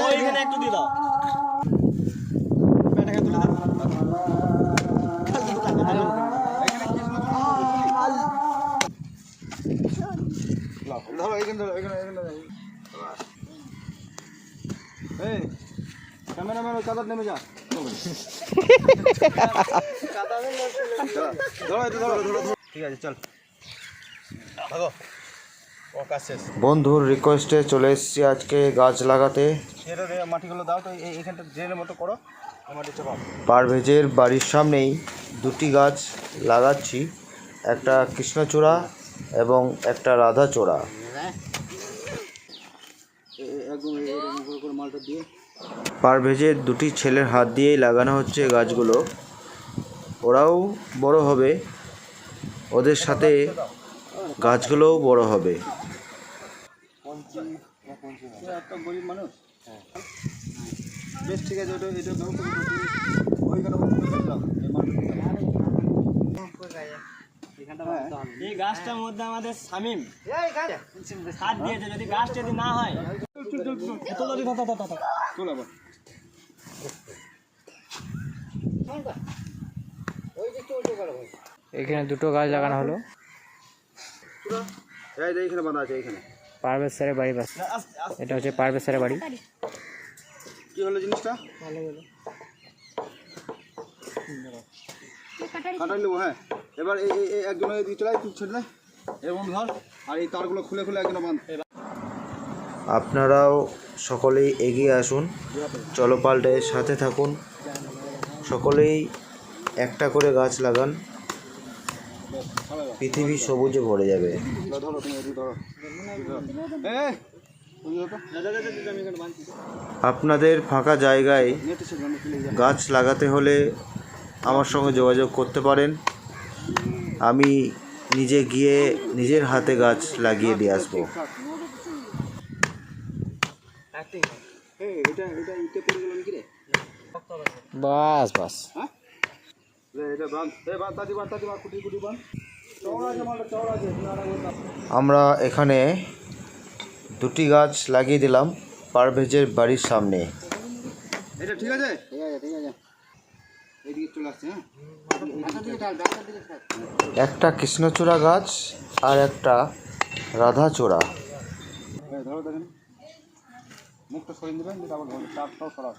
ওইখানে একটু দিয়ে দাও। ধরো এইখানে ধরো এখানে এই ক্যামেরাম্যান ওই কাদার নেমে যা। ঠিক আছে চল ভাগো। বন্ধুর রিকোয়েস্টে চলে এসেছি আজকে গাছ লাগাতে। মাটিগুলো দাও তো এইখানটা ড্রেনের মতো করো। পারভেজের বাড়ির সামনেই দুটি গাছ লাগাচ্ছি, একটা কৃষ্ণচূড়া এবং একটা রাধাচূড়া। পারভেজের দুটি ছেলের হাত দিয়েই লাগানো হচ্ছে গাছগুলো। ওরাও বড় হবে, ওদের সাথে গাছগুলোও বড় হবে। গরিব মানুষ বেশ ঠিক আছে। এই গাছটার মধ্যে আমাদের শামিম সাথ দিয়েছে, যদি গাছটা যদি না হয় এখানে দুটো গাছ লাগানো হলো। এইখানে বাঁধা আছে এইখানে। পারভেজ স্যারের বাড়ি বাস, এটা হচ্ছে পারভেজ স্যারের বাড়ি। কি হলো জিনিসটা? কাটাই নেবো। হ্যাঁ এবার এই একজন এদিকে চলে তুই ছেড়ে দেয় এবং ধর আর এই তারগুলো খুলে খুলে একজন বাঁধ। আপনারাও সকলেই এগিয়ে আসুন, চলো পাল্টায়ের সাথে থাকুন, সকলেই একটা করে গাছ লাগান, পৃথিবী সবুজে ভরে যাবে। আপনাদের ফাঁকা জায়গায় গাছ লাগাতে হলে আমার সঙ্গে যোগাযোগ করতে পারেন। আমি নিজে গিয়ে নিজের হাতে গাছ লাগিয়ে দিয়ে আসবো। বাস বাস আমরা এখানে দুটি গাছ লাগিয়ে দিলাম পারভেজের বাড়ির সামনে। এটা ঠিক আছে এইদিকে চলে আসছে। একটা কৃষ্ণচূড়া গাছ আর একটা রাধাচূড়া। ধরো দেখেন মুখটা সরিয়ে দেবেন, তারটাও সরাও।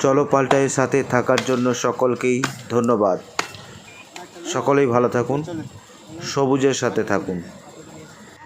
চলো পাল্টায়ের সাথে থাকার জন্য সকলকেই ধন্যবাদ। সকলেই ভালো থাকুন, সবুজের সাথে থাকুন।